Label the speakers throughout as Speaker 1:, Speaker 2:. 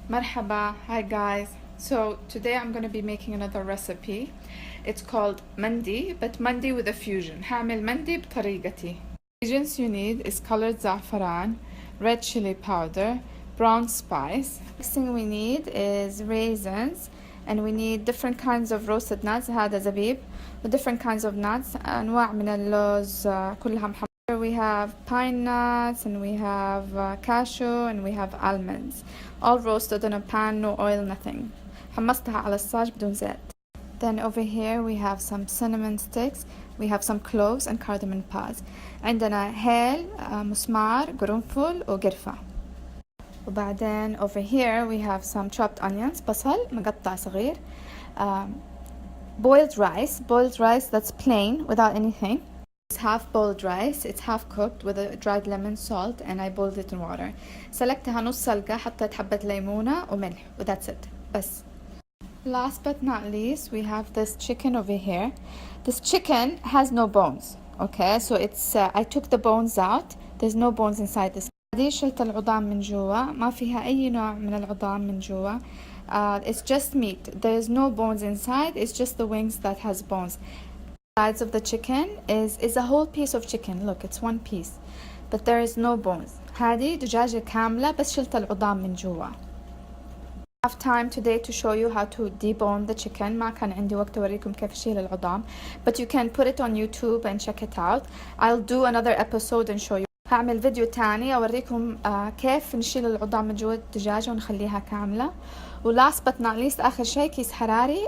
Speaker 1: Marhaba, hi guys. So today I'm going to be making another recipe. It's called Mandi, but Mandi with a fusion. هعمل مندي بطريقتي. Ingredients you need is colored za'afaran, red chili powder, brown spice. Next thing we need is raisins, and we need different kinds of roasted nuts. هذا زبيب with different kinds of nuts. أنواع من اللوز كلها محمرة. We have pine nuts and we have cashew and we have almonds, all roasted in a pan, no oil, nothing. حمصتها على الصاج بدون زيت. Then over here we have some cinnamon sticks, we have some cloves and cardamom pods. عندنا هيل مسمار قرنفل وقرفة. وبعدين over here we have some chopped onions, بصل مقطع صغير. Boiled rice that's plain without anything. It's half boiled rice, it's half cooked with a dried lemon, salt, and I boiled it in water. سلقتها نص سلقة, حطيت حبة ليمونة وملح, and that's it. بس. Last but not least, we have this chicken over here. This chicken has no bones, okay? So it's I took the bones out. There's no bones inside this. هذه شلت العظام من جوا, ما فيها أي نوع من العظام من جوا. It's just meat. There's no bones inside. It's just the wings that has bones. Sides of the chicken is a whole piece of chicken. Look, it's one piece, but there is no bones. هذه دجاجة كاملة بس شلت العظام من جوا. I have time today to show you how to debone the chicken. ما كان عندي وقت أوريكم كيف أشيل العظام, but you can put it on YouTube and check it out. I'll do another episode and show you. هعمل فيديو تاني أوريكم كيف نشيل العظام من جوا الدجاجة ونخليها كاملة. و last but not least آخر شيء كيس حراري,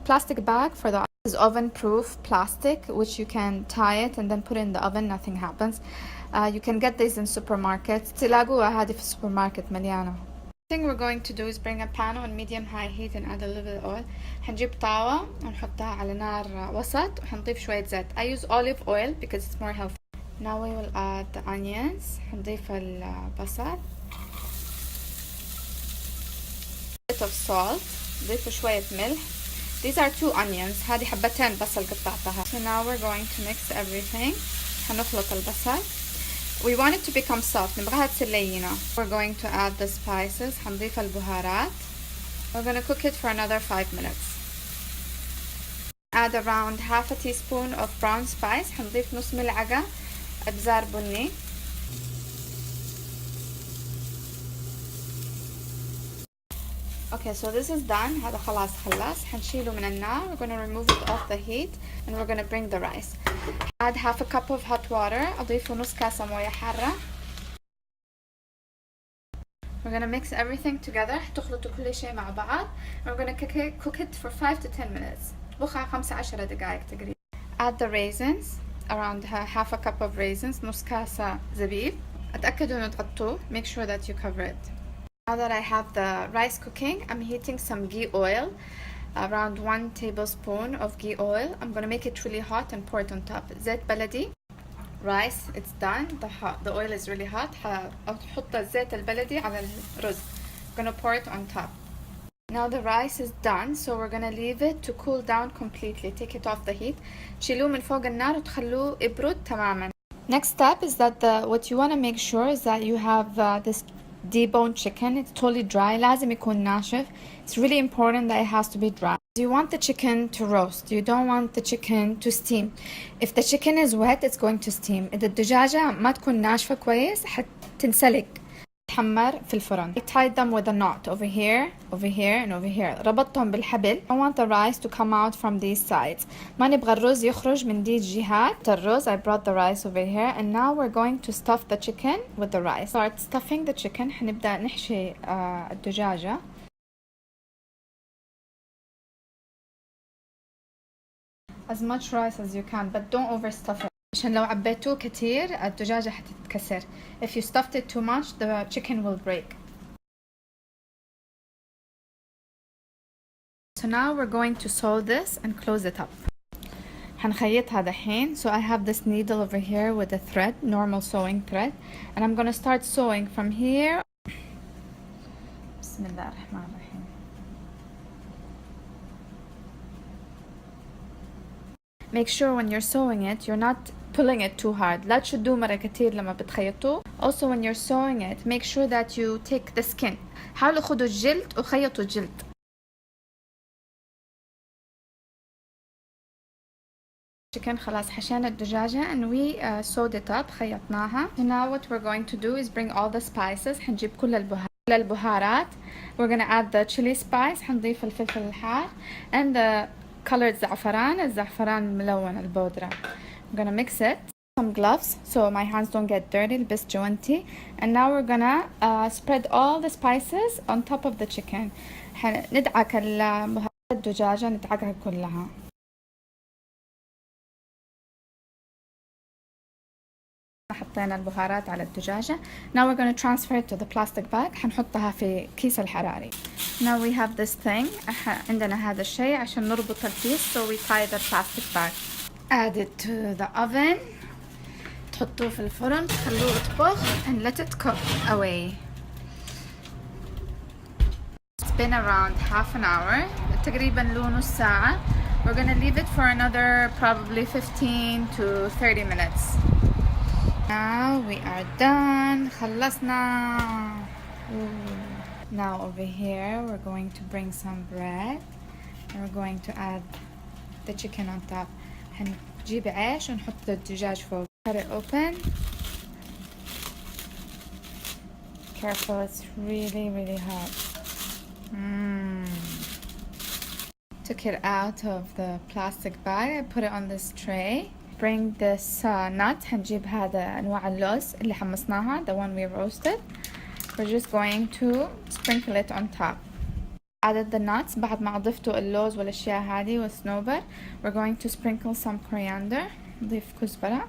Speaker 1: plastic bag for the is oven proof plastic, which you can tie it and then put it in the oven, nothing happens. You can get these in supermarkets. تلاقوها هذه في السوبر مليانة. The thing we're going to do is bring a pan on medium high heat and add a little bit of oil. حنجيب طاوة ونحطها على نار وسط وحنضيف شوية زيت. I use olive oil because it's more healthy. Now we will add the onions. حنضيف البصل. A bit of salt. نضيف شوية ملح. These are 2 onions. هذه حبتين بصل قطعتها. So now we're going to mix everything. حنخلط البصل. We want it to become soft. نبغاها تصير لينة. We're going to add the spices. حنضيف البهارات. We're going to cook it for another 5 minutes. Add around half a teaspoon of brown spice. حنضيف نص ملعقة أبزار بني. Okay, so this is done. هذا خلاص خلص. حنشيله من النار. We're going to remove it off the heat and we're going to bring the rice. Add half a cup of hot water. أضيف نص كاسة موية حارة. We're going to mix everything together. تخلطوا كل شيء مع بعض. We're going to cook it for 5 to 10 minutes. طبخها 15 دقائق تقريبا. Add the raisins. Around half a cup of raisins. نص كاسة زبيب. أتأكدوا إنه تغطوه. Make sure that you cover it. Now that I have the rice cooking, I'm heating some ghee oil, around 1 tablespoon of ghee oil. I'm going to make it really hot and pour it on top. زيت بلدي. Rice, it's done. The oil is really hot. أحط الزيت البلدي على الرز. I'm going to pour it on top. Now the rice is done, so we're going to leave it to cool down completely. Take it off the heat. تشيلوه من فوق النار وتخلوه يبرد تماما. Next step is that what you want to make sure is that you have this deboned chicken. It's totally dry. لازم يكون ناشف. It's really important that it has to be dry. You want the chicken to roast. You don't want the chicken to steam. If the chicken is wet, it's going to steam. إذا الدجاجة ما تكون ناشفة كويس حتنسلق. تحمر في الفرن. I tied them with a knot over here, and over here. ربطتهم بالحبل. I want the rice to come out from these sides. ما نبغى الرز يخرج من دي الجهات. الرز, I brought the rice over here, and now we're going to stuff the chicken with the rice. Start stuffing the chicken. حنبدأ نحشي الدجاجة. As much rice as you can, but don't overstuff it. عشان لو عبيتوه كتير الدجاجة حتتكسر. If you stuffed it too much, the chicken will break. So now we're going to sew this and close it up. حنخيطها دحين. So I have this needle over here with a thread, normal sewing thread, and I'm going to start sewing from here. بسم الله الرحمن الرحيم. Make sure when you're sewing it, you're not pulling it too hard. لا تشدوه مرة كتير لما بتخيطوه. Also when you're sewing it, make sure that you take the skin. حاولوا خدوا الجلد وخيطوا الجلد. chicken خلاص حشينا الدجاجة and we sewed it up خيطناها. So now what we're going to do is bring all the spices. حنجيب كل البهارات. We're gonna add the chili spice. حنضيف الفلفل الحار and the colored زعفران. الزعفران الملون البودرة. I'm gonna mix it. Some gloves so my hands don't get dirty. لبست جوانتي. And now we're gonna spread all the spices on top of the chicken. ندعك الدجاجة ندعكها كلها. حطينا البهارات على الدجاجة. Now we're going to transfer it to the plastic bag. حنحطها في كيس الحراري. Now we have this thing. عندنا هذا الشيء عشان نربط الكيس. So we tie the plastic bag. Add it to the oven. تحطوه في الفرن تخلوه يطبخ and let it cook away. It's been around half an hour. تقريبا له نص ساعة. We're going to leave it for another probably 15 to 30 minutes. Now we are done. خلصنا. Now over here we're going to bring some bread and we're going to add the chicken on top. هنجيب عيش ونحط الدجاج فوق. Cut it open. Careful, it's really hot. Took it out of the plastic bag. I put it on this tray. Bring this nut. هنجيب هذا أنواع اللوز اللي حمصناها, the one we roasted. We're just going to sprinkle it on top. Added the nuts بعد ما أضفتوا اللوز والأشياء هذه والصنوبر. We're going to sprinkle some coriander. نضيف كزبرة.